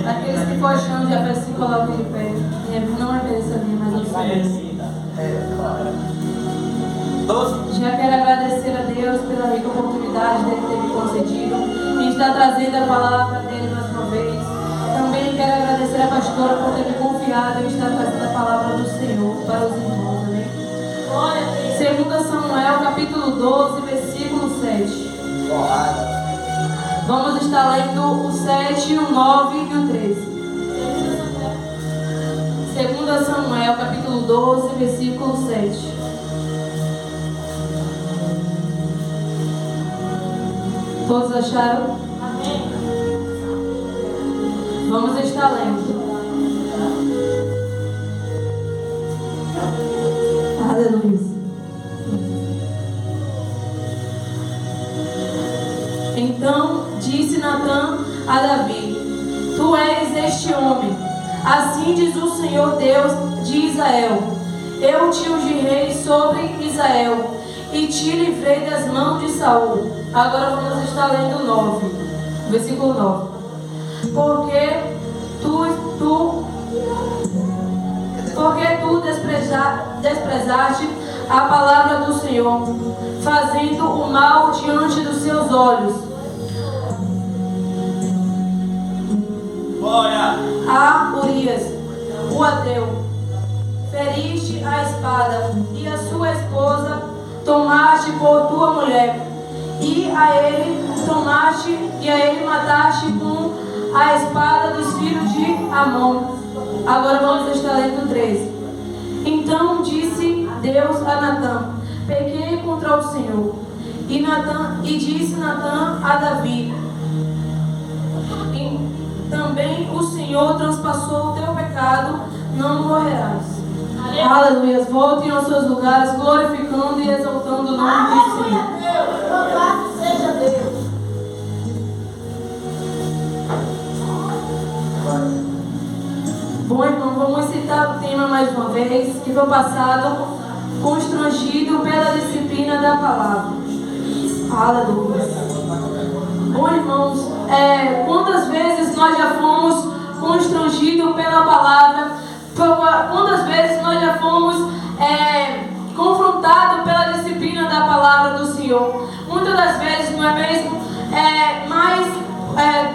Aqueles que for achando já se coloquem de pé. Não é merecer mas eu sou. Já quero agradecer a Deus pela rica oportunidade dele ter me concedido e estar trazendo a palavra dele mais uma vez. Também quero agradecer a pastora por ter me confiado em estar trazendo a palavra do Senhor para os irmãos. Amém? 2 Samuel, capítulo 12, versículo 7. Vamos estar lendo o 7, o 9 e o 13. 2 Samuel, capítulo 12, versículo 7. Todos acharam? Amém. Vamos estar lendo. Aleluia. Então disse Natã a Davi: Tu és este homem. Assim diz o Senhor Deus de Israel: Eu te ungirei sobre Israel e te livrei das mãos de Saul. Agora vamos estar lendo 9, versículo 9. Porque tu desprezaste a palavra do Senhor, fazendo o mal diante dos seus olhos. A Urias, o Ateu, feriste a espada, e a sua esposa tomaste por tua mulher, e a ele mataste com a espada dos filhos de Amon. Agora vamos estar lendo 13. Então disse Deus a Natã: Pequei contra o Senhor. E disse Natã a Davi: Também o Senhor transpassou o teu pecado, não morrerás. Aleluia. Voltem aos seus lugares, glorificando e exaltando o nome do Senhor. Louvado seja Deus. Bom, irmão, vamos citar o tema mais uma vez, que foi passado: constrangido pela disciplina da palavra. Aleluia. Bom, irmãos, quantas vezes nós já fomos constrangidos pela palavra? Quantas vezes nós já fomos confrontados pela disciplina da palavra do Senhor? Muitas das vezes, não é mesmo?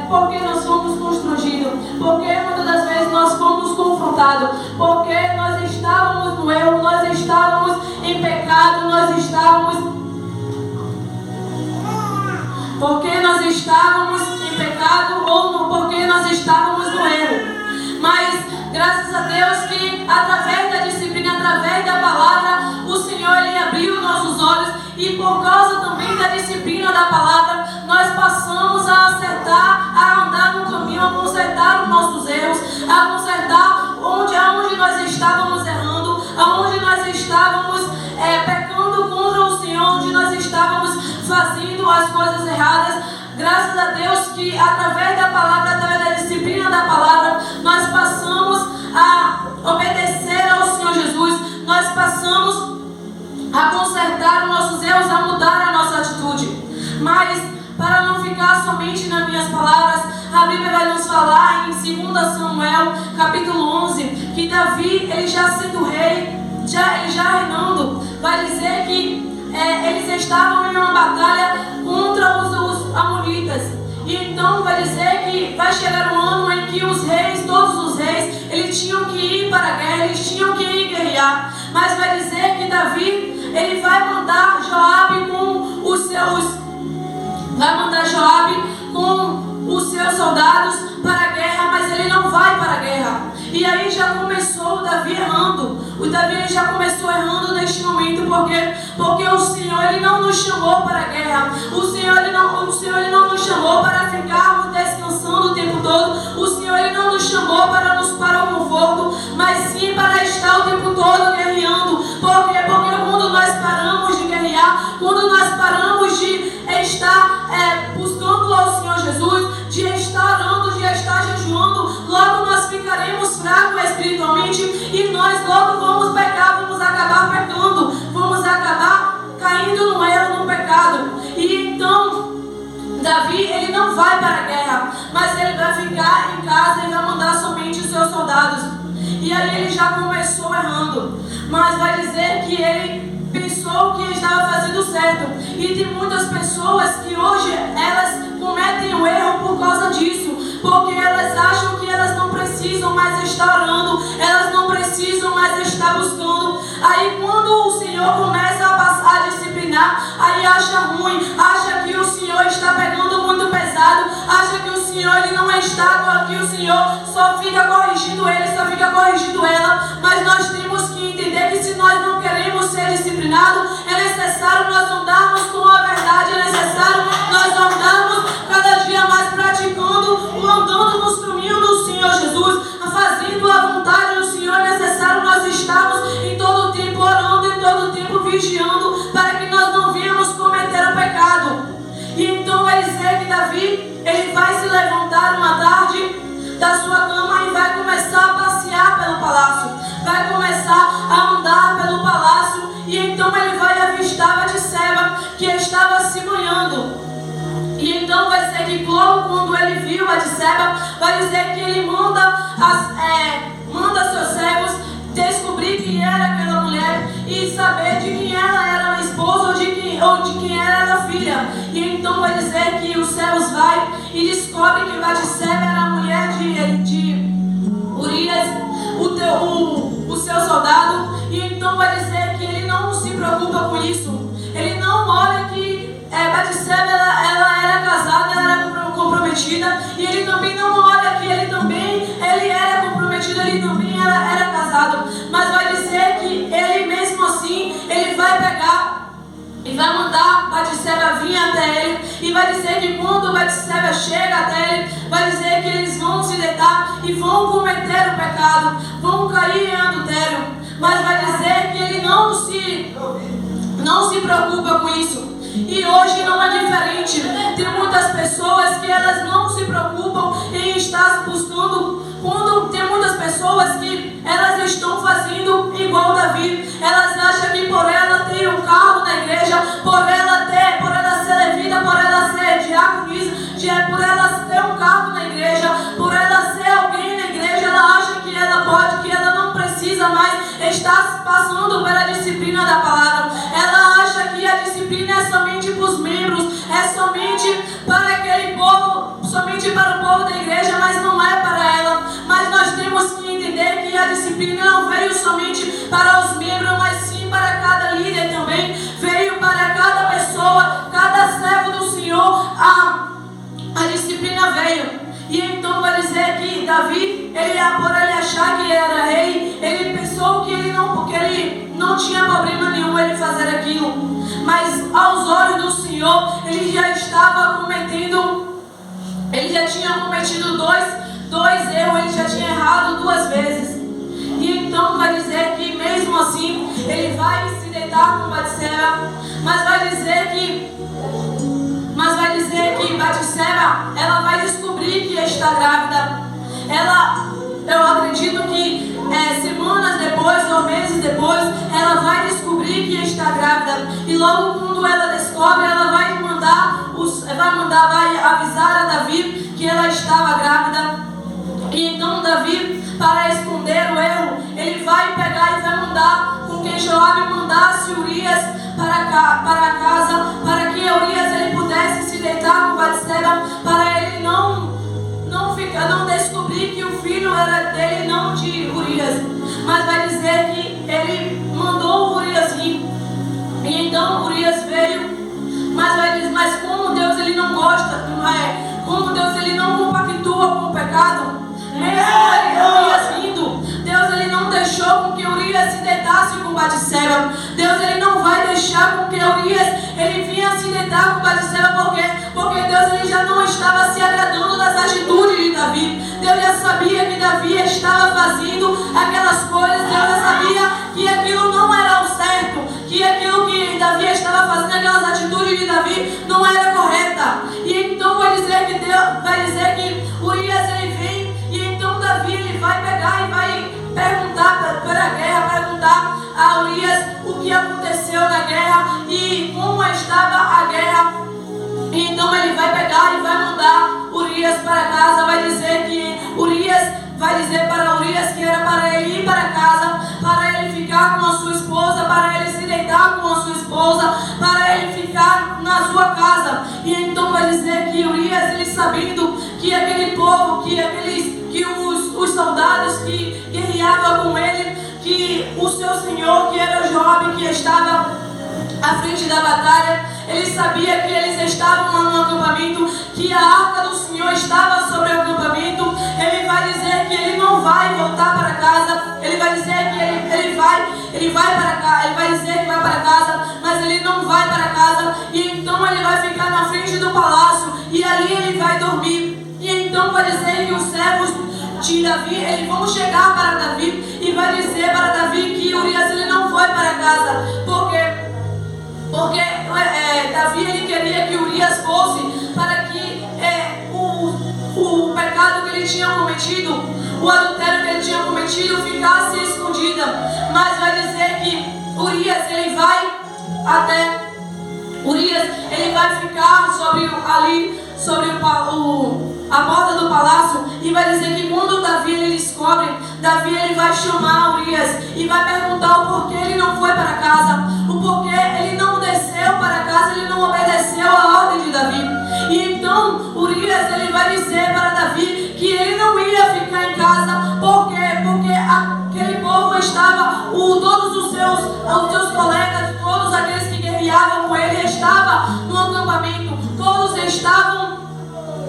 Porque nós fomos constrangidos? Porque muitas das vezes nós fomos confrontados? Porque nós estávamos no erro, nós estávamos em pecado, porque nós estávamos em pecado ou porque nós estávamos no erro. Mas graças a Deus que através da disciplina, através da palavra, o Senhor ele abriu nossos olhos, e por causa também da disciplina da palavra, nós passamos a acertar, a andar no caminho, a consertar os nossos erros, a consertar aonde nós estávamos errando, aonde nós estávamos pecando contra o Senhor, onde nós estávamos fazendo as coisas erradas. Graças a Deus que através da palavra, através da disciplina da palavra, nós passamos a obedecer ao Senhor Jesus, nós passamos a consertar os nossos erros, a mudar a nossa atitude. Mas para não ficar somente nas minhas palavras, a Bíblia vai nos falar em 2 Samuel capítulo 11, que Davi, ele já sendo rei, ele já reinando, vai dizer que eles estavam em uma batalha contra os amonitas. E então vai dizer que vai chegar um ano em que os reis, todos os reis, eles tinham que ir para a guerra, eles tinham que ir guerrear. Mas vai dizer que Davi, ele vai mandar Joabe com os seus soldados para a guerra, mas ele não vai para a guerra. E aí já começou o Davi errando. O Davi já começou errando neste momento, porque o Senhor ele não nos chamou para a guerra. O Senhor ele não nos chamou para ficarmos descansando o tempo todo. O Senhor ele não nos chamou para o conforto, mas sim para estar o tempo todo guerreando. Porque quando nós paramos de guerrear, quando nós paramos de estar buscando ao Senhor Jesus, de estar orando, de estar jejuando, logo nós ficaremos fracos espiritualmente, e nós logo vamos pecar, vamos acabar pecando, vamos acabar caindo no erro, no pecado. E então Davi, ele não vai para a guerra, mas ele vai ficar em casa e vai mandar somente os seus soldados. E aí ele já começou errando, mas vai dizer que ele pensou que estava fazendo certo. E tem muitas pessoas que hoje elas cometem o erro por causa disso, porque elas acham que elas não precisam mais estar orando, elas não precisam mais estar buscando. Aí quando o Senhor começa a passar a disciplinar, aí acha ruim, acha que o Senhor está pegando muito pesado, acha que o Senhor ele não está, que o Senhor só fica corrigindo ele, só fica corrigindo ela. Mas nós temos que entender que se nós não queremos ser disciplinados, é necessário nós andarmos com a verdade, é necessário nós andarmos cada dia mais praticando, andando nos caminhos do Senhor Jesus, fazendo a vontade do Senhor. É necessário nós estarmos em todo o tempo orando, em todo o tempo vigiando, para que nós não venhamos cometer o pecado. E então vai dizer que Davi, ele vai se levantar uma tarde da sua cama e vai começar a passear pelo palácio, vai começar a andar pelo palácio, e então ele vai avistar Batseba, que estava se banhando. E então vai ser que logo quando ele viu Batseba, vai dizer que ele manda seus servos descobrir quem era aquela mulher e saber de quem ela era a esposa ou de quem ela era a filha. E então vai dizer que os servos vai e descobre que Batseba era a mulher de Urias, o seu soldado. E então vai dizer que ele não se preocupa com isso. Ele não olha que Batseba ela era casada, ela era comprometida, e ele também não olha que ele era comprometido, ele também era casado. Mas vai dizer que ele mesmo assim, ele vai pegar e vai mandar Batseba vir até ele, e vai dizer que quando Batseba chega até ele, vai dizer que eles vão se deitar e vão cometer o pecado, vão cair em adultério. Mas vai dizer que ele não se preocupa com isso. E hoje não é diferente. Tem muitas pessoas que elas não se preocupam em estar buscando. Tem muitas pessoas que elas estão fazendo igual Davi. Elas acham que por ela ter um cargo na igreja, por ela ser levita, por ela ser diaconisa, por ela ter um cargo na igreja, por ela ser alguém na igreja, ela acha que ela pode, que ela não precisa mais estar passando pela disciplina da palavra. Ela acha que a disciplina é somente para os membros, é somente para aquele povo, somente para o povo da igreja, mas não é para ela. Mas nós temos que entender que a disciplina não veio somente para os membros, mas sim para cada líder também. Veio para cada pessoa, cada servo do Senhor. A disciplina veio. E então vai dizer que Davi, por ele achar que era rei, ele pensou que ele não tinha problema nenhum ele fazer aquilo. Mas aos olhos do Senhor, ele já tinha cometido dois erros, ele já tinha errado 2 vezes. E então vai dizer que mesmo assim, ele vai se deitar com Batseba, mas vai dizer que Batseba, ela vai descobrir que está grávida. Eu acredito que semanas depois ou meses depois, ela vai descobrir que está grávida. E logo quando ela descobre, ela vai avisar a Davi que ela estava grávida. E então Davi, para esconder o erro, ele vai pegar e vai mandar com que Joabe mandasse Urias para casa, para que Urias ele pudesse se deitar com Batseba, para ele não descobrir que o filho era dele, não de Urias. Mas vai dizer que ele mandou Urias vir. E então Urias veio. Mas vai dizer, mas como Deus ele não gosta, como Deus ele não compactua com o pecado, mesmo Urias vindo, Deus ele não deixou com que Urias se deitasse com Batseba. Deus ele não vai deixar com que Urias ele vinha se deitar com Batseba, porque Deus ele já não estava se agradando das atitudes de Davi. Deus já sabia que Davi estava fazendo aquelas coisas, Deus já sabia que aquilo não era o certo, que aquilo que Davi estava fazendo, aquelas atitudes de Davi não era correta. E então vai dizer que Urias ele vem, e então Davi ele vai pegar e vai perguntar pela guerra, perguntar a Urias o que aconteceu na guerra e como estava a guerra. E então ele vai pegar casa, vai dizer que Urias vai dizer para Urias que era para ele ir para casa, para ele ficar com a sua esposa, para ele se deitar com a sua esposa, para ele ficar na sua casa. E então vai dizer que Urias, ele sabendo que aquele povo, que os soldados que guerreavam com ele, que o seu senhor, que era Joabe, que estava à frente da batalha, ele sabia que eles estavam lá no acampamento, que a arca do Senhor estava sobre o acampamento. Ele vai dizer que ele não vai voltar para casa, ele vai dizer que ele vai para casa, ele vai dizer que vai para casa, mas ele não vai para casa. E então ele vai ficar na frente do palácio e ali ele vai dormir. E então vai dizer que os servos de Davi, eles vão chegar para Davi e vai dizer para Davi que Urias ele não foi para casa, porque Davi ele queria que Urias fosse para que o pecado que ele tinha cometido, o adultério que ele tinha cometido ficasse escondida. Mas vai dizer que Urias ele vai ficar sobre a porta do palácio, e vai dizer que quando Davi ele descobre, Davi ele vai chamar Urias e vai perguntar o porquê ele não foi para casa, o porquê ele não desceu para casa, ele não obedeceu a ordem de Davi. E então Urias ele vai dizer para Davi que ele não ia ficar em casa, porque aquele povo estava, todos os seus colegas, todos aqueles que guerreavam com ele estavam no acampamento, todos estavam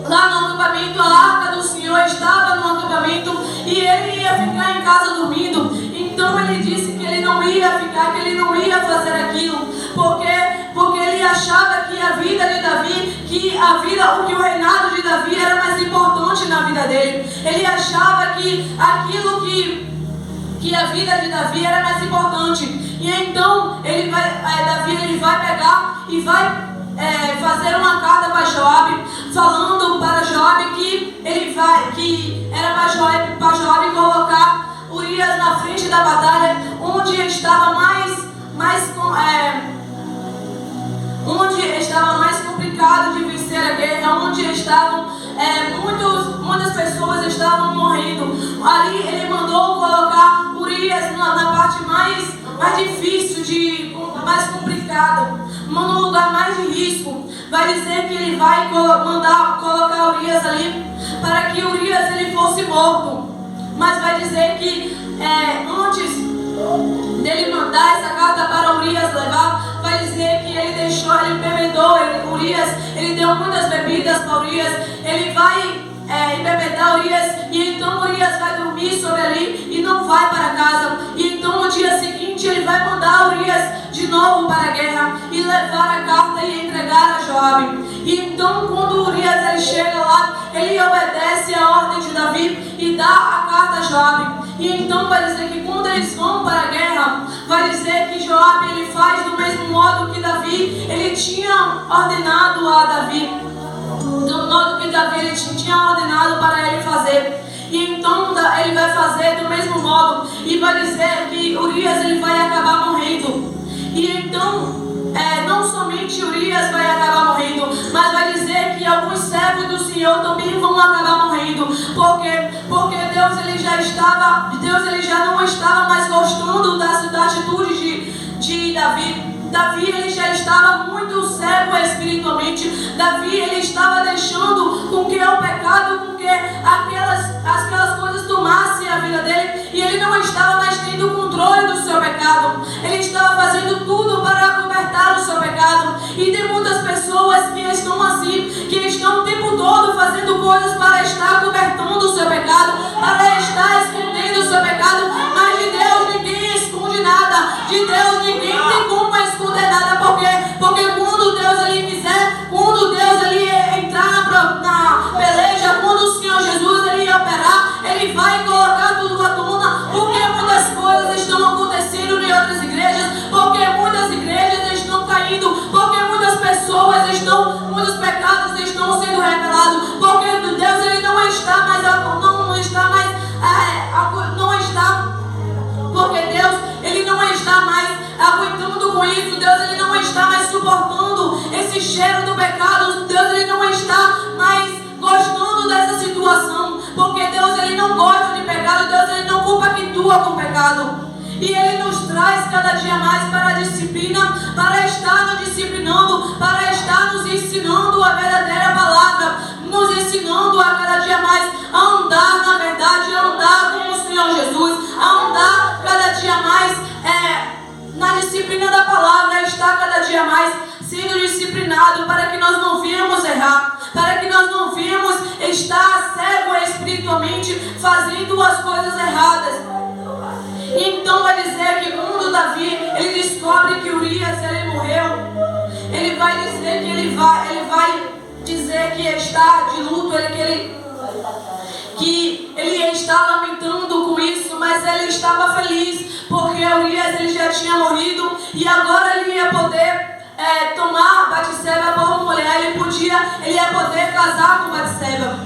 lá no acampamento, a arca do Senhor estava no acampamento e ele ia ficar em casa dormindo. Então ele disse que ele não ia ficar, que ele não ia fazer aquilo, porque ele achava que a vida de Davi, que o reinado de Davi era mais importante na vida dele. Ele achava que aquilo que a vida de Davi era mais importante. E então Davi ele vai pegar e vai fazer uma carta para Joabe, falando para Joabe que era para Joabe colocar Urias na frente da batalha, onde estava mais complicado de vencer a guerra, onde estavam muitas pessoas estavam morrendo. Ali ele mandou colocar Urias na parte mais difícil, mais complicada, num lugar mais de risco. Vai dizer que ele vai mandar colocar Urias ali para que Urias ele fosse morto. Mas vai dizer que antes dele mandar essa carta para Urias levar, vai dizer que ele bebedou Urias, ele deu muitas bebidas para Urias, ele vai embebedar Urias, e então Urias vai dormir sobre ali e não vai para casa. E então no dia seguinte ele vai mandar Urias de novo para a guerra e levar a carta e entregar a Joabe. E então quando Urias ele chega lá, ele obedece a ordem de Davi e dá a carta a Joabe. E então vai dizer que quando eles vão para a guerra, vai dizer que Joabe ele faz do mesmo modo que Davi ele tinha ordenado a Davi, do modo que Davi ele tinha ordenado para ele fazer. E então ele vai fazer do mesmo modo e vai dizer que Urias ele vai acabar morrendo. E então não somente Urias vai acabar morrendo, mas vai dizer que alguns servos do Senhor também vão acabar morrendo, porque Deus ele já não estava mais gostando da atitude de Davi. Davi ele já estava muito cego espiritualmente. Davi ele estava deixando com que o pecado, com que aquelas coisas tomassem a vida dele, e ele não estava mais tendo o controle do seu pecado. Ele estava fazendo tudo para acobertar o seu pecado. E tem muitas pessoas que estão assim, que estão o tempo todo fazendo coisas para estar acobertando o seu pecado, para estar escondendo o seu pecado. Mas de Deus ninguém esconde nada. De Deus ninguém tem como esconder nada, porque quando Deus ele quiser, quando Deus ele entrar na peleja, quando o Senhor Jesus ele operar, ele vai colocar tudo à tona, porque muitas coisas estão acontecendo em outras igrejas, porque muitas igrejas estão caindo, porque muitos pecados estão sendo revelados, porque Deus ele não está porque Deus ele não está mais aguentando com isso. Deus ele não está mais suportando esse cheiro do pecado. Deus ele não está mais gostando dessa situação. atua com o pecado. E Ele nos traz cada dia mais para a disciplina, para estar nos disciplinando, para estar nos ensinando a verdadeira palavra, nos ensinando a cada dia mais a andar na verdade, a andar com o Senhor Jesus, a andar cada dia mais na disciplina da palavra, a estar cada dia mais sendo disciplinado para que nós não venhamos errar, para que nós não venhamos estar cego espiritualmente fazendo as coisas erradas. Então vai dizer que quando Davi ele descobre que Urias ele morreu, ele vai dizer que ele vai dizer que está de luto, que ele está lamentando com isso, mas ele estava feliz porque Urias ele já tinha morrido e agora ele ia poder tomar Batseba como mulher, ele ia poder casar com Batseba.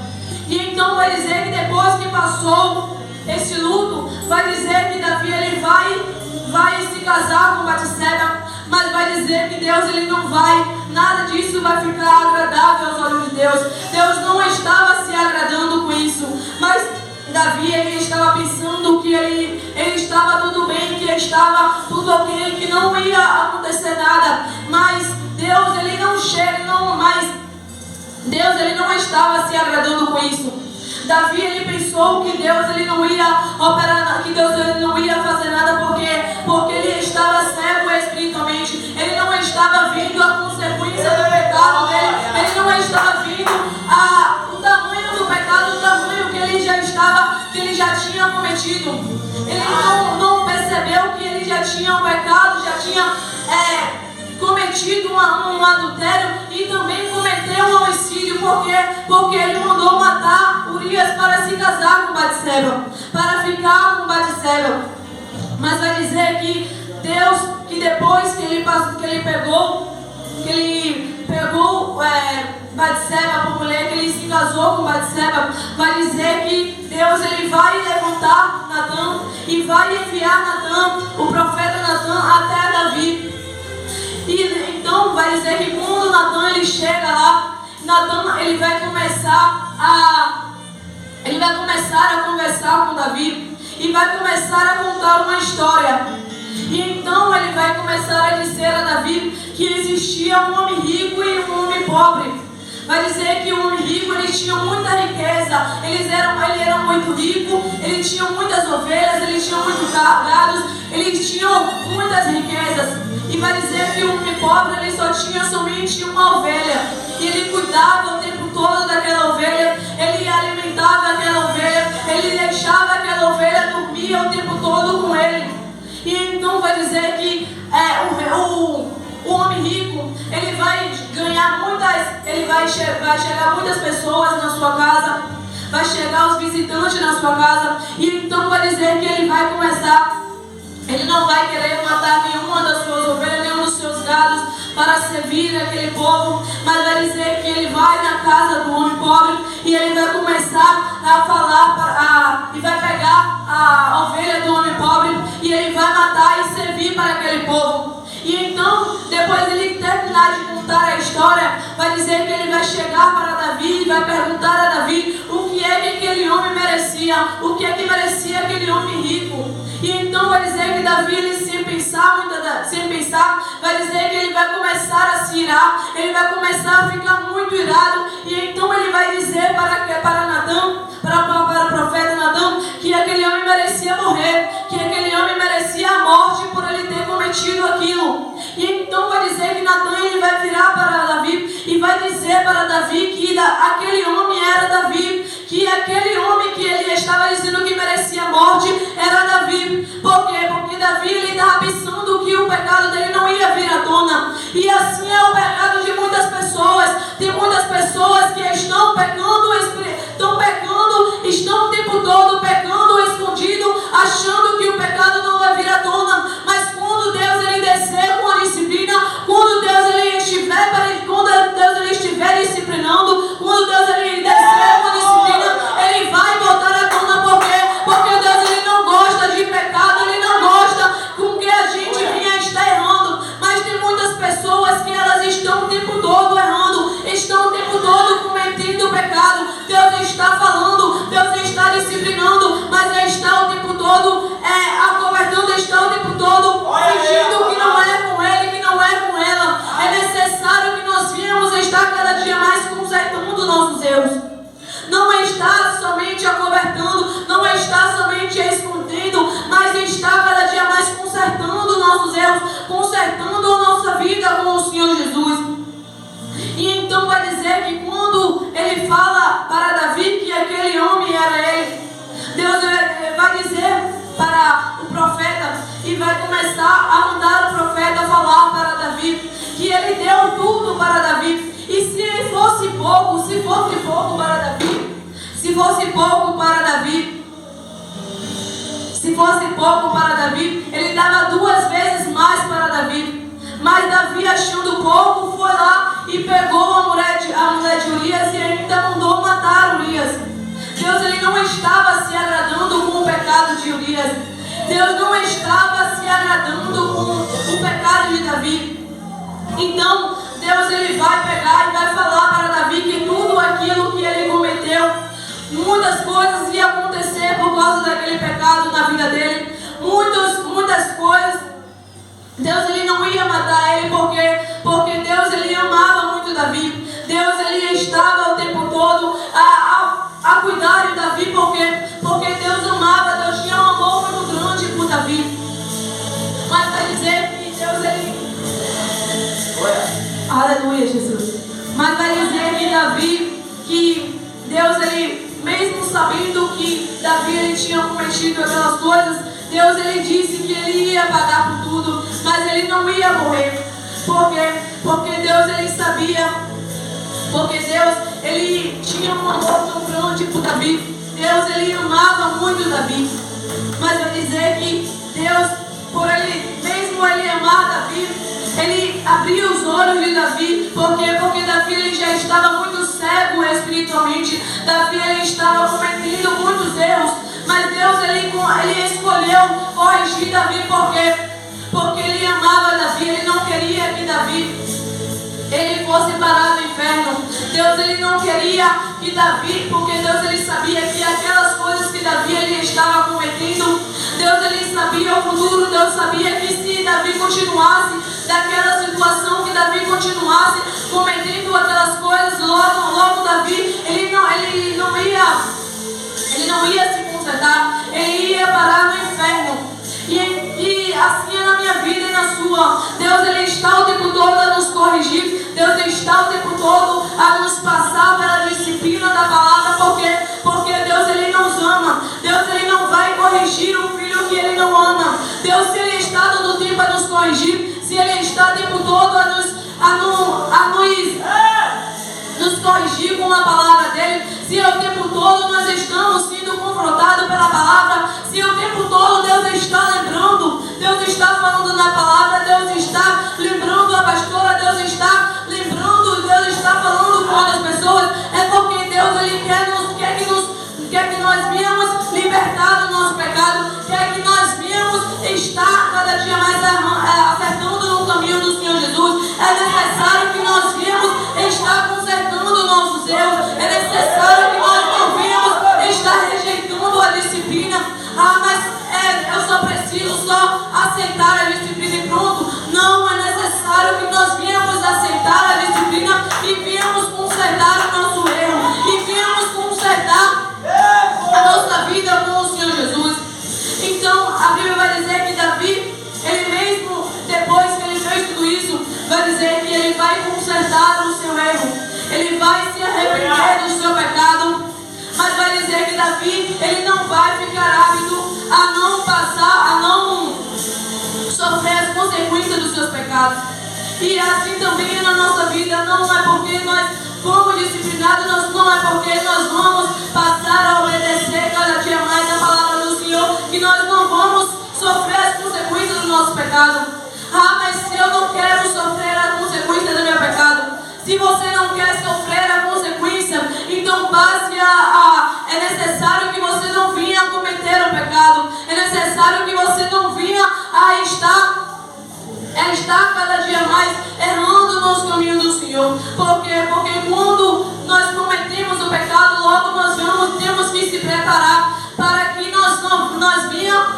E então vai dizer que depois que passou esse luto, vai dizer que Davi ele vai se casar com Batseba, mas vai dizer que Deus ele não vai, nada disso vai ficar agradável aos olhos de Deus. Deus não estava se agradando com isso, mas Davi ele estava pensando que ele estava tudo bem, que estava tudo ok, que não ia acontecer nada, mas Deus ele não estava se agradando com isso. Davi ele pensou que Deus ele não ia operar, que Deus ele não ia fazer nada porque ele estava cego espiritualmente. Ele não estava vendo a consequência do pecado dele. Ele não estava vendo o tamanho do pecado, o tamanho que ele já tinha cometido. Ele não percebeu que ele já tinha um pecado, já tinha cometido um adultério e também cometeu um homicídio porque ele mandou matar Urias para se casar com Batseba, para ficar com Batseba. Mas vai dizer que Deus, que depois que ele pegou Batseba por mulher, que ele se casou com Batseba, vai dizer que Deus ele vai levantar Natã e vai enviar Natã, o profeta Natã, até Davi. E então vai dizer que quando Natã ele chega lá, Natã ele vai começar a conversar com Davi e vai começar a contar uma história. E então ele vai começar a dizer a Davi que existia um homem rico e um homem pobre. Vai dizer que o homem rico ele tinha muita riqueza, ele era muito rico, ele tinha muitas ovelhas, ele tinha muitos gados, eles tinham muitas riquezas. E vai dizer que o homem pobre ele só tinha somente uma ovelha. E ele cuidava o tempo todo daquela ovelha, ele alimentava aquela ovelha, ele deixava aquela ovelha dormir o tempo todo com ele. E então vai dizer que o homem rico, ele vai ganhar vai chegar muitas pessoas na sua casa, vai chegar os visitantes na sua casa, e então vai dizer que ele vai começar, ele não vai querer matar nenhuma das suas ovelhas, nenhum dos seus gados para servir aquele povo, mas vai dizer que ele vai na casa do homem pobre e ele vai começar a falar, e vai pegar a ovelha do homem pobre e ele vai matar e servir para aquele povo. E então, depois ele terminar de contar a história, vai dizer que ele vai chegar para Davi e vai perguntar a Davi o que é que aquele homem merecia, o que é que merecia aquele homem rico. E então vai dizer que Davi, ele sem pensar, vai dizer que ele vai começar a se irar, ele vai começar a ficar muito irado, e então ele vai dizer para Natã, para o profeta Natã, que aquele homem merecia morrer, que aquele homem merecia a morte por ele ter cometido aquilo. E então vai dizer que Natã ele vai virar para Davi e vai dizer para Davi que aquele homem era Davi, que aquele homem que ele estava dizendo que merecia morte era Davi. Por quê? Porque Davi ele estava pensando que o pecado dele não ia vir à tona. E assim é o pecado de muitas pessoas. Tem muitas pessoas que estão estão o tempo todo pecando escondido, achando que o pecado não vai vir à tona. Mas quando Deus ele descer com a disciplina, quando Deus ele estiver disciplinando, quando Deus ele descer com a disciplina, ele vai botar à tona. Por quê? Porque Deus ele não gosta de pecado, ele não gosta com que a gente vinha estar errando. Mas tem muitas pessoas que elas estão o tempo todo errando, estão o tempo todo cometendo pecado. Deus está falando, Deus está disciplinando, mas está o tempo todo Então vai dizer que quando ele fala para Davi que aquele homem era ele, Deus vai dizer para o profeta e vai começar a mandar o profeta falar para Davi que ele deu tudo para Davi. E se fosse pouco para Davi, se fosse pouco para Davi, ele dava 2 vezes mais para Davi. Mas Davi, achando pouco, foi lá e pegou a mulher de Urias e ainda mandou matar Urias. Deus, ele não estava se agradando com o pecado de Urias. Deus não estava se agradando com o pecado de Davi. Então Deus, ele vai pegar e vai falar para Davi que tudo aquilo que ele cometeu, muitas coisas iam acontecer por causa daquele pecado na vida dele. Muitas coisas. Deus, ele não ia matar ele porque Deus, ele amava muito Davi. Deus, ele estava o tempo todo a cuidar de Davi porque Deus amava, Deus tinha um amor muito grande por Davi. Mas vai dizer que Deus, ele... Aleluia, Jesus. Mas vai dizer que Davi, que Deus, ele, mesmo sabendo que Davi, ele tinha cometido aquelas coisas, Deus, ele disse que ele ia pagar por tudo, mas ele não ia morrer. Por quê? Porque Deus, ele sabia, porque Deus, ele tinha um amor tão grande por Davi. Deus, ele amava muito Davi. Mas vai dizer que Deus, por ele, mesmo ele amar Davi, ele abriu os olhos de Davi. Por quê? Porque Davi, ele já estava muito cego espiritualmente. Davi, ele estava cometendo muitos erros. Mas Deus, ele escolheu corrigir Davi. Por quê? Porque ele amava Davi. Ele não queria que Davi ele fosse parar no inferno. Deus, ele não queria que Davi, porque Deus, ele sabia que aquelas coisas que Davi, ele estava cometendo, Deus, ele sabia o futuro. Deus sabia que se Davi continuasse daquela situação, que Davi continuasse cometendo aquelas coisas, logo Davi, ele não ia se consertar, ele ia parar no inferno. E assim é na minha vida e na sua. Deus, ele está o tempo todo a nos corrigir. Deus está o tempo todo a nos passar pela disciplina da palavra. Por quê? Porque Deus, ele nos ama. Deus, ele não vai corrigir um filho que ele não ama. Deus, se ele está todo o tempo a nos corrigir, se ele está o tempo todo a nos corrigir com a palavra dele, se o tempo todo nós estamos sendo confrontados pela palavra, se o tempo todo Deus está lembrando, Deus está falando na palavra, Deus está lembrando a pastora, Deus está lembrando, Deus está falando com outras pessoas, é porque Deus, ele quer que nós venhamos libertar do nosso pecado, quer que nós venhamos estar cada dia mais acertando no caminho do Senhor Jesus. É necessário que nós venhamos estar consertando nossos erros, é necessário que nós não venhamos estar rejeitando a disciplina. Mas eu só preciso aceitar a disciplina e pronto. Não, é necessário que nós venhamos aceitar a disciplina e venhamos consertar o nosso erro e venhamos consertar a nossa vida com o Senhor Jesus. Então a Bíblia vai dizer que Davi, ele mesmo depois que ele fez tudo isso, vai dizer que ele vai consertar o seu erro, ele vai se arrepender do seu pecado. Mas vai dizer que Davi, ele não vai ficar ávido a não sofrer as consequências dos seus pecados. E assim também é na nossa vida. Não é porque nós fomos disciplinados, não é porque nós vamos passar a obedecer cada dia mais a palavra do Senhor, que nós não vamos sofrer as consequências do nosso pecado. Mas se eu não quero sofrer a consequência do meu pecado, se você não quer sofrer a consequência, então passe é necessário que você não venha a cometer o pecado. É necessário que você não venha a estar cada dia mais errando nos caminhos do Senhor. Por quê? Porque quando nós cometemos o pecado, logo nós temos que se preparar para que nós venhamos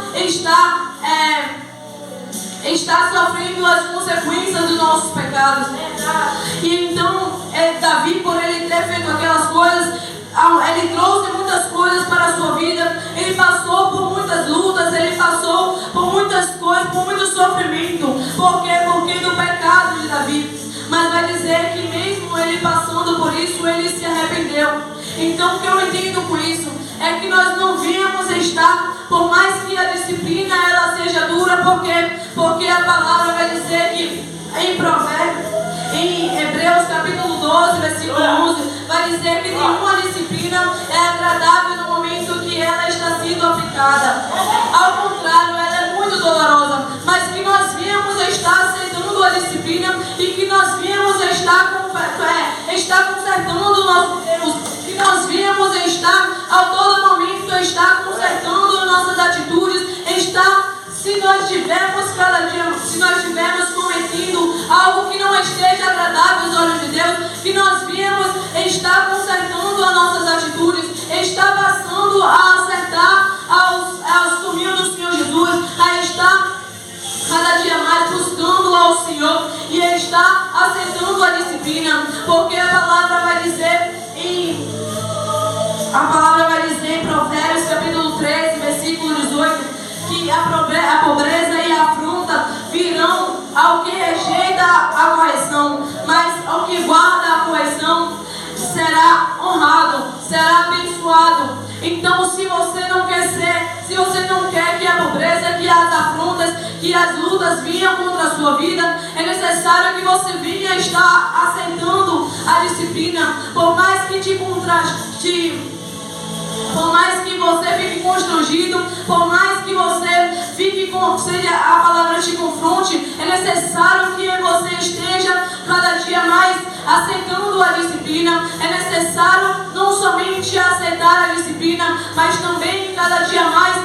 estar sofrendo as consequências dos nossos pecados. E então Davi, por ele ter feito aquelas coisas, ele trouxe muitas coisas para a sua vida. Ele passou por muitas lutas, ele passou por muitas coisas, por muito sofrimento. Por quê? Porque do pecado de Davi. Mas vai dizer que mesmo ele passando deu. Então o que eu entendo com isso é que nós não viemos estar, por mais que a disciplina ela seja dura, porque a palavra vai dizer que em Provérbios, em Hebreus capítulo 12, versículo 11, vai dizer que nenhuma disciplina é agradável no momento que ela está sendo aplicada. Ao contrário, ela é muito dolorosa, mas que nós viemos estar aceitando a disciplina e que nós viemos estar consertando o nosso Deus, que nós viemos estar a todo momento estar consertando nossas atitudes, se nós estivermos cometendo algo que não esteja agradável aos olhos de Deus, que nós viemos estar consertando as nossas atitudes, estar passando a acertar aos caminhos do Senhor Jesus, a estar cada dia mais buscando ao Senhor e estar aceitando a disciplina, porque a palavra vai dizer em Provérbios capítulo 13, versículo 18, que a pobreza e a afronta virão ao que rejeita a correção, mas ao que guarda a correção será honrado, será abençoado. Então, se você não quer que a pobreza, que as afrontas, que as lutas venham contra a sua vida, é necessário que você venha estar aceitando a disciplina, por mais que por mais que você fique constrangido, por mais que você a palavra te confronte, é necessário que você esteja cada dia mais aceitando a disciplina. É necessário não somente aceitar a disciplina, mas também cada dia mais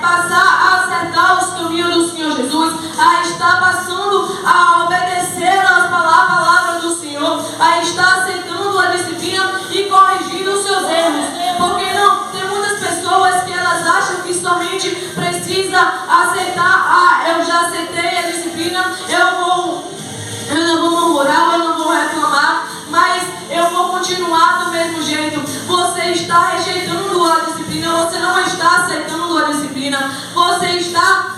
passar a acertar os caminhos do Senhor Jesus, a estar passando a obedecer a palavra do Senhor, a estar aceitando a disciplina e corrigindo os seus erros. Porque tem muitas pessoas que elas acham que somente precisa aceitar, eu já aceitei a disciplina, eu não vou murmurar, eu não vou reclamar, mas eu vou continuar do mesmo jeito. Você está rejeitando a disciplina, você não está aceitando a disciplina, você está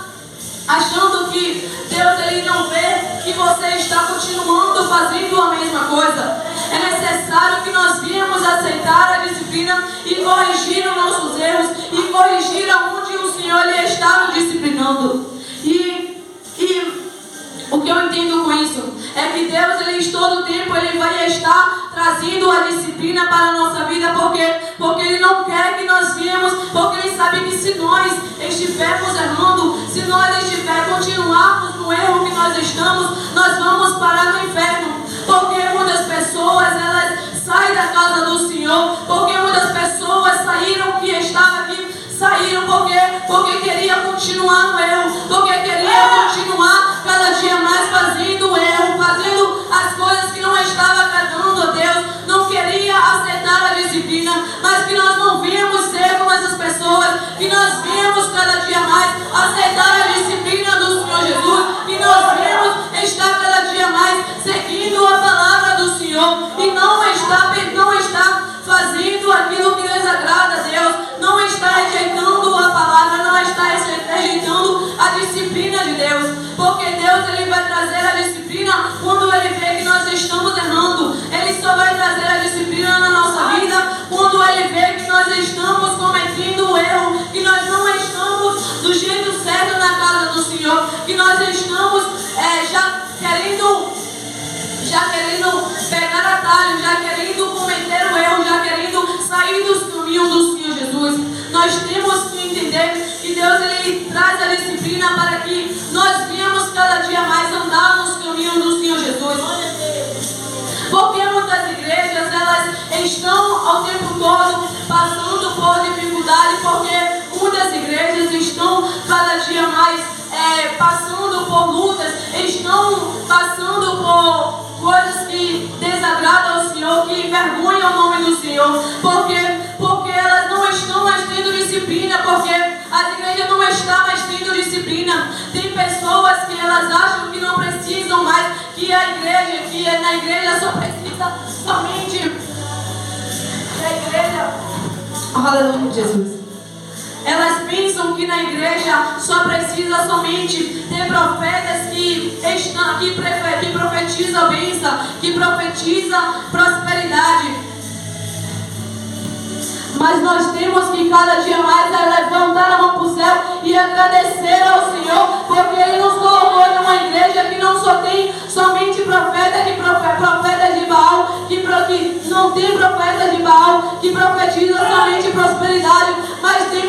achando que Deus ele não vê que você está continuando fazendo a mesma coisa. É necessário que nós viemos aceitar a disciplina e corrigir os nossos erros e corrigir aonde o Senhor ele está nos disciplinando. E o que eu entendo com isso é que Deus, ele todo o tempo, ele vai estar trazendo a disciplina para a nossa vida, porque Ele não quer que nós viemos, porque Ele sabe que se nós estivermos errando, se nós continuarmos no erro que nós estamos, nós vamos parar no inferno. Porque muitas pessoas, elas saem da casa do Senhor, porque muitas pessoas saíram que estavam aqui, saíram porque queria continuar no erro, porque queria continuar cada dia mais fazendo o erro, fazendo as coisas que não estavam agradando a Deus, não queria aceitar a disciplina, mas que nós não viemos ser como essas pessoas, que nós viemos cada dia mais aceitar a disciplina do Senhor Jesus, que nós viemos estar cada dia mais seguindo a palavra do Senhor e não está fazendo aquilo que desagrada a Deus, não está rejeitando a palavra, não está rejeitando a disciplina de Deus, porque Deus ele vai trazer a disciplina quando Ele vê que nós estamos errando. Ele só vai trazer a disciplina na nossa vida quando Ele vê que nós estamos cometendo o erro, que nós não estamos do jeito certo na casa do Senhor, que nós estamos já querendo pegar atalho, já querendo cometer o erro, já querendo sair dos caminhos do Senhor Jesus. Nós temos que entender que Deus ele traz a disciplina para que nós venhamos cada dia mais andar nos caminhos do Senhor Jesus. Porque muitas igrejas elas estão ao tempo todo passando por dificuldade, porque muitas igrejas estão cada dia mais passando por lutas, estão passando por coisas que desagradam ao Senhor, que envergonham o nome do Senhor, porque elas não estão mais tendo disciplina, porque a igreja não está mais tendo disciplina. Tem pessoas que elas acham que não precisam mais, que na igreja só precisa somente da igreja. Aleluia, Jesus. Elas pensam que na igreja só precisa somente ter profetas que profetizam bênção, que profetizam prosperidade. mas nós temos que cada dia mais levantar a mão para o céu e agradecer ao Senhor, porque Ele nos colocou em uma igreja que não só tem somente profetas de Baal, que não tem profetas de Baal, que profetiza somente prosperidade, mas tem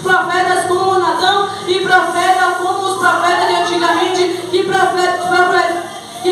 profetas como Natã e profetas como os profetas de antigamente, que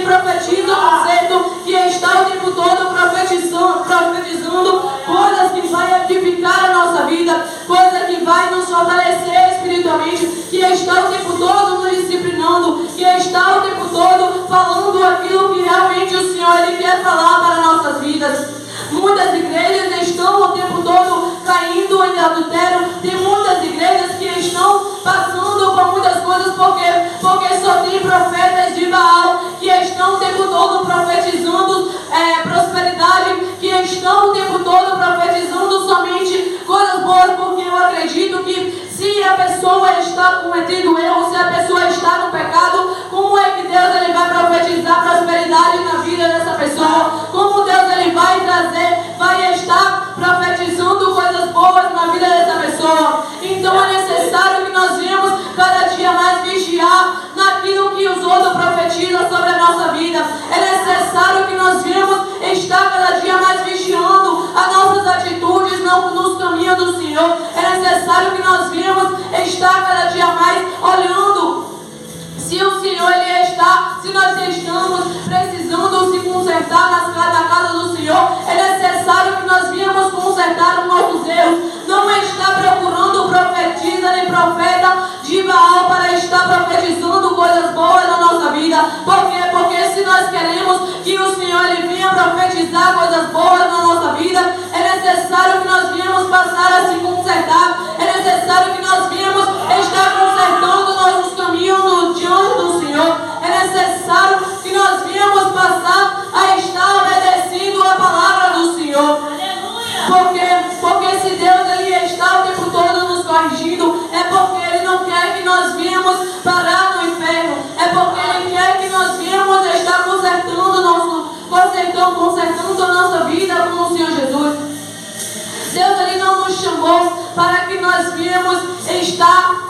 profetizam o conceito, que está o tempo todo profetizando coisas que vai edificar a nossa vida, coisas que vai nos fortalecer espiritualmente, que está o tempo todo nos disciplinando, que está o tempo todo falando aquilo que realmente o Senhor Ele quer falar para nossas vidas. Muitas igrejas estão o tempo todo caindo em adultério. Tem muitas igrejas que estão passando por muitas coisas porque só tem profetas de Baal que estão o tempo todo profetizando prosperidade, que estão o tempo todo profetizando somente coisas boas, porque eu acredito que se a pessoa está cometendo erro, se a pessoa está no pecado, como é que Deus Ele vai profetizar prosperidade na vida dessa pessoa? Como Deus Ele vai estar profetizando coisas boas na vida dessa pessoa? Então é necessário que nós venhamos cada dia mais vigiar naquilo que os outros profetizam sobre a nossa vida. É necessário que nós venhamos estar cada dia mais vigiando as nossas atitudes nos caminhos do Senhor. É necessário que nós venhamos estar cada dia mais olhando se o Senhor Ele está, se nós estamos precisando se consertar na casa do Senhor. É necessário que nós venhamos consertar os nossos erros. Não está procurando profetisa nem profeta de Baal para estar profetizando coisas boas na nossa vida. Por quê? Porque se nós queremos que o Senhor Ele venha profetizar coisas boas na nossa vida, é necessário que nós venhamos passar a se consertar. É necessário que nós venhamos estar consertando nossos caminhos diante do Senhor. É necessário que nós venhamos passar a estar obedecendo a palavra do Senhor. Porque se Deus Ele está o tempo todo nos corrigindo, é porque Ele não quer que nós venhamos parar no inferno. É porque Ele quer que nós venhamos estar consertando a nossa vida com o Senhor Jesus. Deus Ele não nos chamou para que nós viemos estar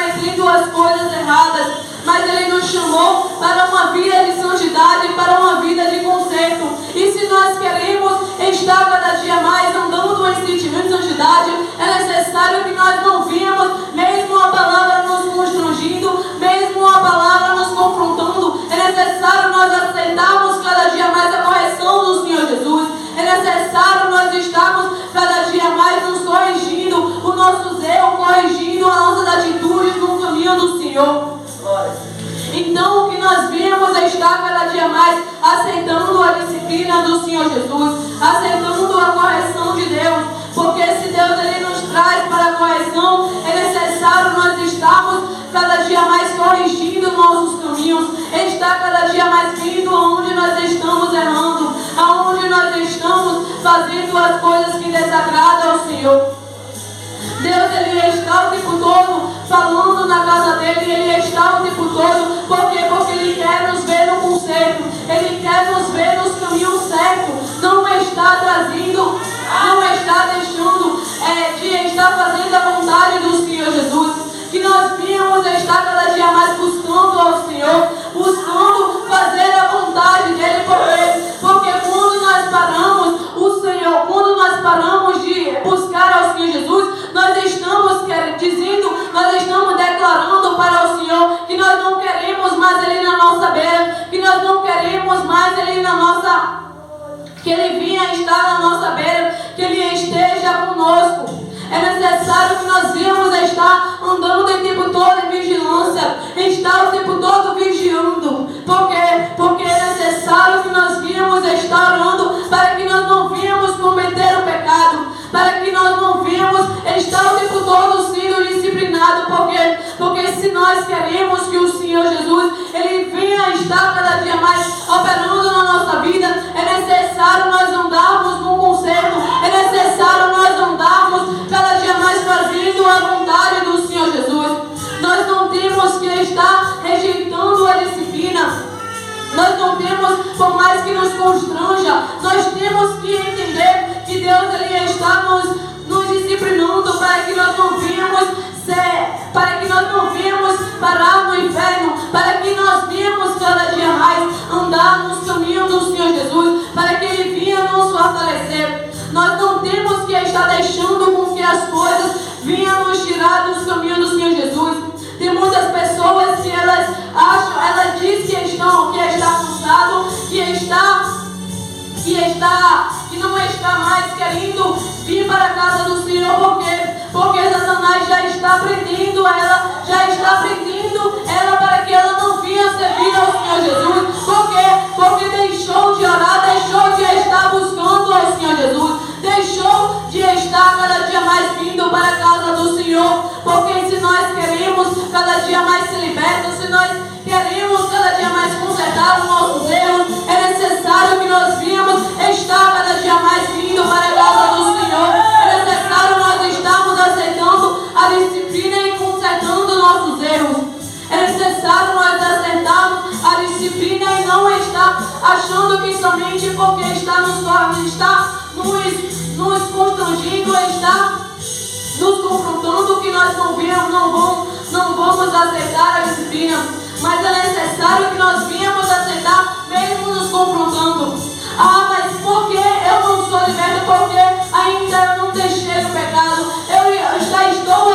cometendo as coisas erradas, mas Ele nos chamou para uma vida de santidade, para uma vida de conserto. E se nós queremos estar cada dia mais andando em sentimento de santidade, é necessário que nós não venhamos, mesmo a palavra nos constrangindo, mesmo a palavra nos confrontando, é necessário nós aceitarmos cada dia mais a correção do Senhor Jesus. É necessário nós estarmos cada dia mais nos corrigindo os nossos erros, corrigindo as nossas atitudes no caminho do Senhor. Então, o que nós vemos é estar cada dia mais aceitando a disciplina do Senhor Jesus, aceitando a correção de Deus, porque se Deus Ele nos traz para a correção, é necessário nós estarmos cada dia mais corrigindo nossos caminhos, estar cada dia mais vendo aonde nós estamos errando, aonde nós estamos fazendo as coisas que desagradam ao Senhor. Deus Ele está o tempo todo falando na casa dele, Ele está o tempo todo, porque Ele quer nos ver no conserto, Ele quer nos ver nos caminhos certos, não está trazendo, não está deixando de estar fazendo a vontade do Senhor Jesus, que nós venhamos estar cada dia mais buscando ao Senhor, buscando fazer a vontade dele, porque quando nós paramos o Senhor, quando nós paramos de buscar ao Senhor Jesus, nós estamos dizendo, nós estamos declarando para o Senhor que nós não queremos mais Ele na nossa beira, que nós não queremos mais Ele que Ele venha estar na nossa beira, que Ele esteja conosco. É necessário que nós venhamos estar andando o tempo todo em vigilância, estar o tempo todo vigiando. Por quê? Porque é necessário que nós venhamos estar orando para que nós não venhamos cometer o pecado, para que nós não venhamos estar o tempo todo sendo disciplinados. Porque se nós queremos que o Senhor Jesus Ele venha estar cada dia mais operando na nossa vida, é necessário nós andarmos com conserto, é necessário nós andarmos cada dia mais fazendo a vontade do Senhor Jesus. Nós não temos que estar rejeitando a disciplina. Nós não temos, por mais que nos constranja, nós temos que entender que Deus Ele está fortalecer. Nós não temos que estar deixando com que as coisas venham nos tirar dos caminhos do Senhor Jesus. Tem muitas pessoas que elas acham, elas dizem que está cansado, que não está mais querendo vir para a casa do Senhor, porque Satanás já está prendendo ela para que ela não venha servir ao Senhor Jesus. Porque deixou de orar, deixou de estar buscando ao Senhor Jesus, deixou de estar cada dia mais vindo para a casa do Senhor. Porque se nós queremos cada dia mais ser libertos, se nós queremos cada dia mais consertar os nossos erros, é necessário que nós venhamos estar cada dia mais vindo para a casa do Senhor. É necessário nós estarmos aceitando a disciplina e consertando nossos erros. É necessário nós acertarmos a disciplina e não estar achando que somente porque está nos constrangindo, está nos confrontando, que nós não vamos aceitar a disciplina. Mas é necessário que nós venhamos aceitar, mesmo nos confrontando. Ah, mas por que eu não sou liberto? Porque ainda eu não deixei o pecado. Eu já estou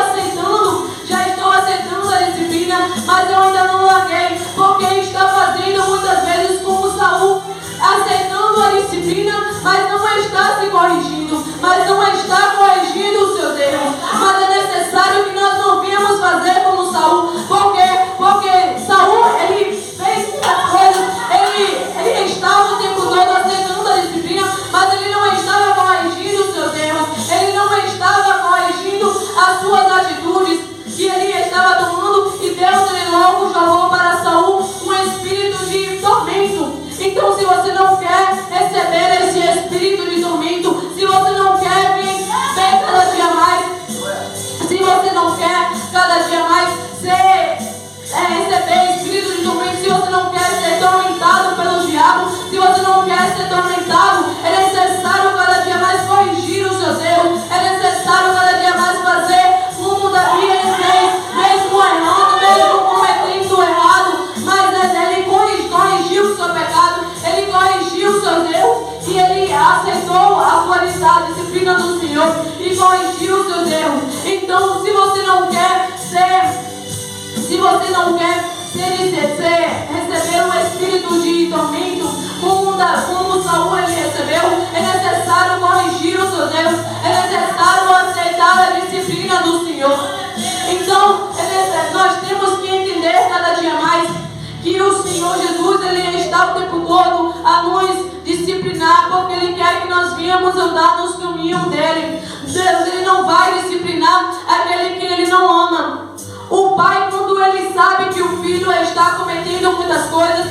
aceitando a disciplina, mas eu ainda não larguei. Porque está fazendo muitas vezes como Saul, aceitando a disciplina, mas não está se corrigindo, mas não está corrigindo os seus erros. Mas é necessário que nós não venhamos fazer como Saul, porque Saul, ele fez muitas coisas, ele estava o tempo todo aceitando a disciplina, mas ele não estava corrigindo os seus erros, ele não estava corrigindo as suas atitudes que ele estava tomando, e Deus ele logo jogou para Saul um espírito de tormento. Então, se você não quer receber esse espírito de tormento, se você não quer ver cada dia mais, se você não quer cada dia mais receber espírito de tormento, se você não quer ser tormentado pelo diabo, se você não quer ser tormentado, é necessário cada dia mais corrigir os seus erros, é necessário cada dia mais fazer como Davi ele fez, mesmo errando, mesmo cometendo errado, mas ele corrigiu o seu pecado, ele corrigiu os seus erros e ele aceitou a disciplina do Senhor e corrigiu os seus erros. Então, se você não quer receber um espírito de tormento, como Saul ele recebeu, é necessário corrigir os seus erros, é necessário aceitar a disciplina do Senhor. Então, nós temos que entender cada dia mais que o Senhor Jesus ele está o tempo todo a nos disciplinar, porque Ele quer que nós venhamos andar nos caminhos dEle. Deus ele não vai disciplinar aquele que Ele não ama. O pai, quando ele sabe que o filho está cometendo muitas coisas,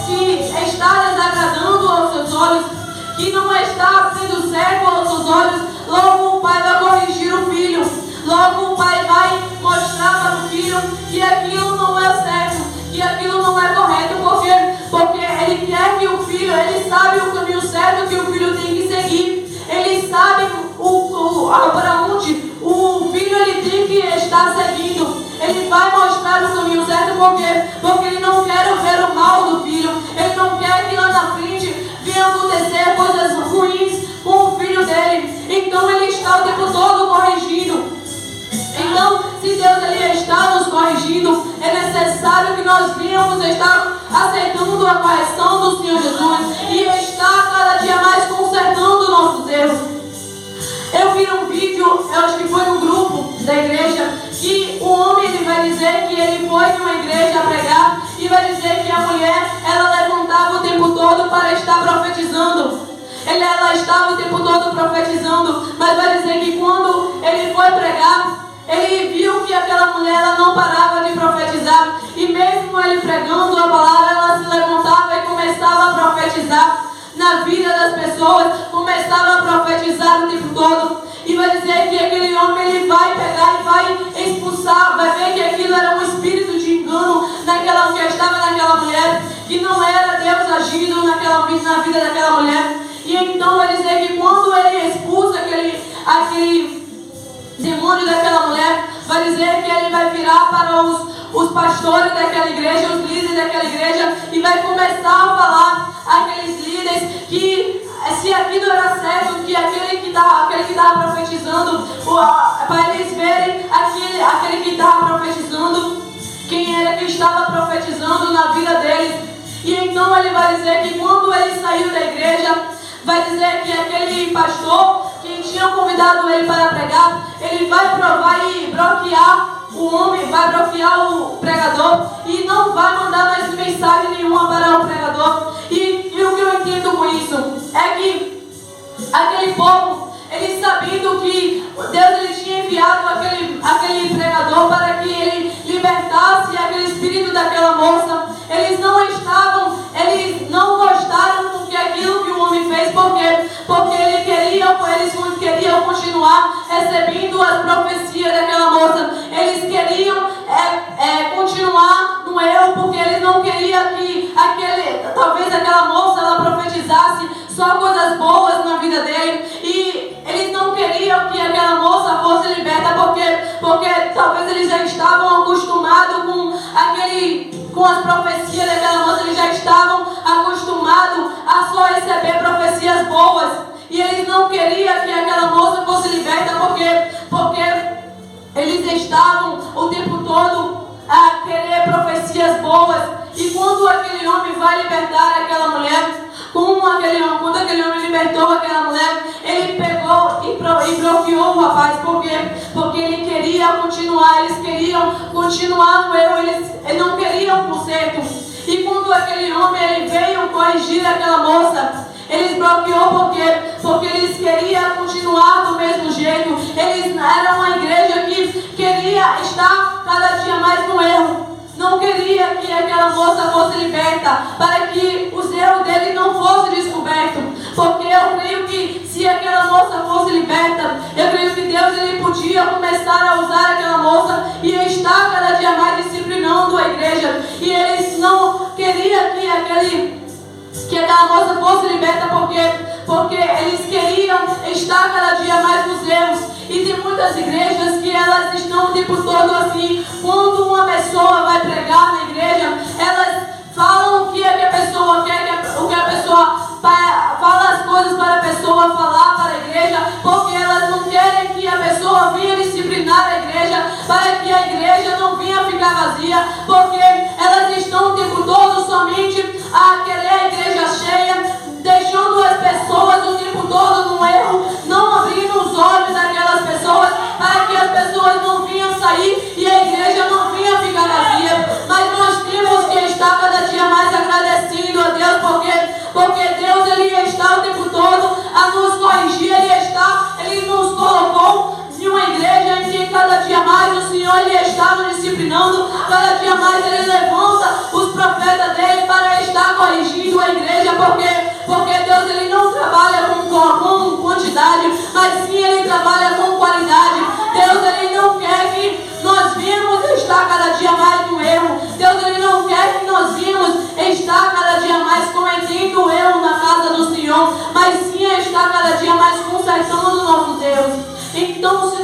que está desagradando aos seus olhos, que não está sendo certo aos seus olhos, logo o pai vai corrigir o filho. Logo o pai vai mostrar para o filho que aquilo não é certo, que aquilo não é correto, porque ele quer que o filho, ele sabe o caminho certo que o filho tem que seguir. Ele sabe para onde o filho ele tem que estar seguindo. Ele vai mostrar o caminho certo porque ele não quer ver o mal do filho. Ele não quer que lá na frente venha acontecer coisas ruins com o filho dele. Então ele está o tempo todo corrigindo. Então, se Deus ele está nos corrigindo, é necessário que nós venhamos estar aceitando a correção do Senhor Jesus e estar cada dia mais consertando nossos erros. Eu vi um vídeo, eu acho que foi no grupo da igreja, que o homem ele vai dizer que ele foi em uma igreja pregar e vai dizer que a mulher ela levantava o tempo todo para estar profetizando. Ela estava o tempo todo profetizando, mas vai dizer que quando ele foi pregar, ele viu que aquela mulher ela não parava de profetizar. E mesmo ele pregando a palavra, ela se levantava e começava a profetizar na vida das pessoas, começava a profetizar o tempo todo. E vai dizer que aquele homem ele vai pegar e vai expulsar, vai ver que aquilo era um espírito de engano que estava naquela mulher, que não era Deus agindo na vida daquela mulher. E então vai dizer que quando ele expulsa aquele demônio daquela mulher, vai dizer que ele vai virar para os pastores daquela igreja, os líderes daquela igreja, e vai começar a falar àqueles líderes que se aquilo era certo, que aquele que estava profetizando, para eles verem aquele que estava profetizando, quem era que estava profetizando na vida deles. E então ele vai dizer que quando ele saiu da igreja, vai dizer que aquele pastor, quem tinha convidado ele para pregar, ele vai bloquear o homem, vai bloquear o pregador e não vai mandar mais mensagem nenhuma para o pregador. E o que eu entendo com isso é que aquele povo, eles sabendo que Deus ele tinha enviado aquele pregador para que ele libertasse aquele espírito daquela moça, eles não gostaram do que aquilo que o homem fez, porque eles queriam continuar recebendo as profecias daquela moça, eles queriam continuar no erro, porque eles não queriam que talvez aquela moça ela profetizasse só coisas boas na vida dele, e eles não queriam que aquela moça fosse liberta, porque talvez eles já estavam acostumados com as profecias daquela moça, eles já estavam acostumados a só receber profecias boas, e eles não queriam que aquela moça fosse liberta, porque eles estavam o tempo todo a querer profecias boas. E quando aquele homem vai libertar aquela mulher, quando aquele homem libertou aquela mulher, ele pegou e bloqueou o rapaz, porque ele queria continuar, eles queriam continuar no erro, eles não queriam conserto. E quando aquele homem ele veio corrigir aquela moça, eles bloqueou porque eles queriam continuar do mesmo jeito. Eles eram uma igreja que queria estar cada dia mais no erro. Não queria que aquela moça fosse liberta, para que os erros dele não fossem descobertos. Porque eu creio que se aquela moça fosse liberta, eu creio que Deus ele podia começar a usar aquela moça e estar cada dia mais disciplinando a igreja. E eles não queriam que aquela moça fosse liberta, porque eles queriam estar cada dia mais nos erros. E tem muitas igrejas que elas estão o tempo todo assim. Quando uma pessoa vai pregar na igreja, elas falam o que a pessoa quer, o que a pessoa fala as coisas para a pessoa falar para a igreja, porque elas não querem que a pessoa venha disciplinar a igreja, para que a igreja não venha ficar vazia, porque elas estão o tempo todo somente a querer a igreja cheia, deixando as pessoas o tempo todo no erro, não abrindo os olhos daquelas pessoas, para que as pessoas não venham sair e a igreja não venha ficar vazia. Mas nós temos que estar cada dia mais agradecendo a Deus, porque Deus ele está o tempo todo a nos corrigir, ele nos colocou em uma igreja em que cada dia mais o Senhor ele está nos disciplinando, cada dia mais ele levanta os profetas dele para estar corrigindo a igreja, porque Deus ele não trabalha com quantidade, mas sim ele trabalha com qualidade. Deus ele não quer que nós venhamos estar cada dia mais no erro. Deus ele não quer que nós venhamos estar cada dia mais cometendo o erro na casa do Senhor, mas sim estar cada dia mais consertando o nosso Deus. Então se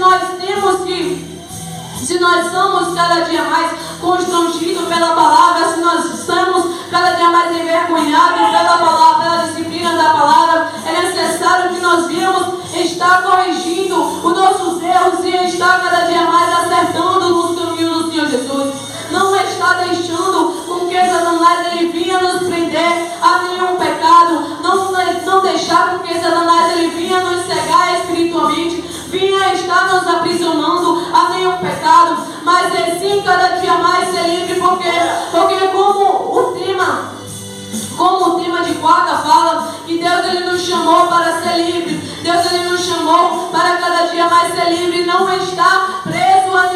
nós somos cada dia mais constrangidos pela palavra, se nós somos cada dia mais envergonhados pela palavra, pela disciplina da palavra, é necessário que nós venhamos estar corrigindo os nossos erros e estar cada dia mais acertando nos caminhos do Senhor Jesus. Não está deixando com que Satanás ele vinha nos prender a nenhum pecado, não deixar com que Satanás ele vinha nos cegar espiritualmente, vinha estar nos aprisionando a nenhum pecado, mas é sim cada dia mais ser livre, porque como o tema de quarta fala, que Deus ele nos chamou para ser livre, Deus ele nos chamou para cada dia mais ser livre, não estar preso a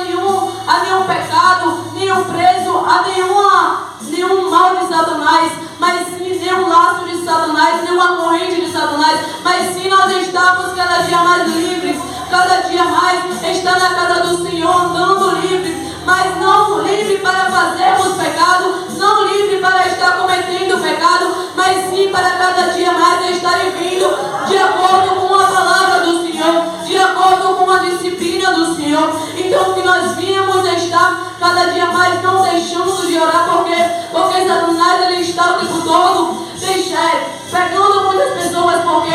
nenhum pecado, nenhum preso a nenhum mal de Satanás, mas sim nenhum laço de Satanás, nenhuma corrente de Satanás, mas sim nós estamos cada dia mais livres, cada dia mais estar na casa do Senhor, andando livre, mas não livre para fazermos pecado, não livre para estar cometendo pecado, mas sim para cada dia mais estar vindo de acordo com a palavra do Senhor, de acordo com a disciplina do Senhor. Então que nós viemos estar cada dia mais não deixando de orar, porque Satanás ele está o tempo todo pegando muitas pessoas, porque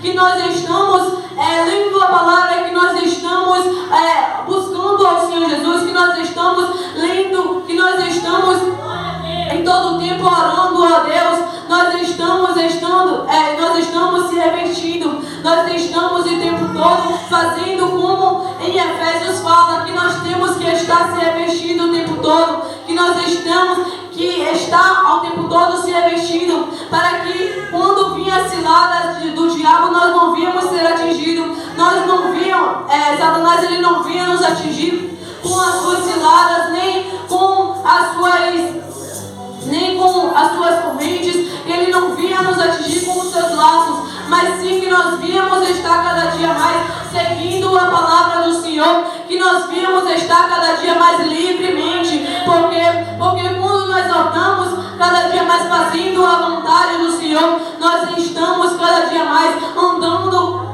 que nós estamos lendo a palavra, que nós estamos buscando ao Senhor Jesus, que nós estamos lendo, que nós estamos em todo o tempo orando a Deus, nós estamos se revestindo, nós estamos o tempo todo fazendo como em Efésios fala, que nós temos que estar se revestindo o tempo todo, que nós estamos que está ao tempo todo se revestindo, para que quando vinha as ciladas do diabo, nós não víamos ser atingidos, nós não víamos, Satanás ele não vinha nos atingir com as suas ciladas, nem com as suas correntes, ele não vinha nos atingir com os seus laços, mas sim que nós víamos estar cada dia mais seguindo a palavra do Senhor, que nós víamos estar cada dia mais livremente, porque quando nós oramos, cada dia mais fazendo a vontade do Senhor, nós estamos cada dia mais andando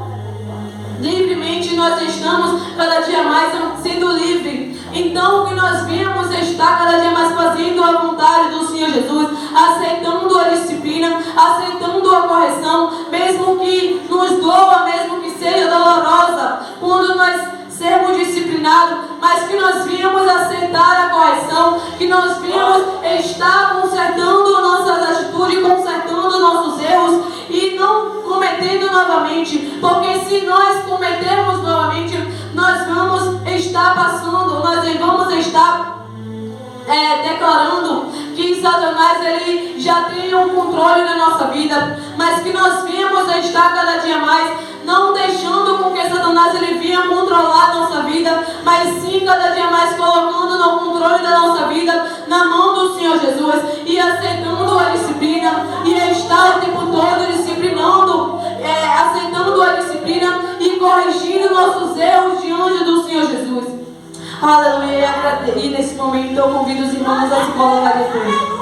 livremente, nós estamos cada dia mais sendo livres. Então, o que nós vimos estar cada dia mais fazendo a vontade do Senhor Jesus, aceitando a disciplina, aceitando a correção, mesmo que nos doa, mesmo que seja dolorosa, quando nós sermos disciplinados, mas que nós viemos aceitar a correção, que nós viemos estar consertando nossas atitudes, consertando nossos erros e não cometendo novamente, porque se nós cometermos novamente, nós vamos estar passando, nós vamos estar declarando que Satanás ele já tem um controle na nossa vida, mas que nós viemos estar cada dia mais não deixando com que Satanás ele venha controlar a nossa vida, mas sim cada dia mais colocando no controle da nossa vida na mão do Senhor Jesus e aceitando a disciplina e estar o tempo todo disciplinando, aceitando a disciplina e corrigindo nossos erros diante do Senhor Jesus. Aleluia. E nesse momento eu convido os irmãos a se colocar de pé.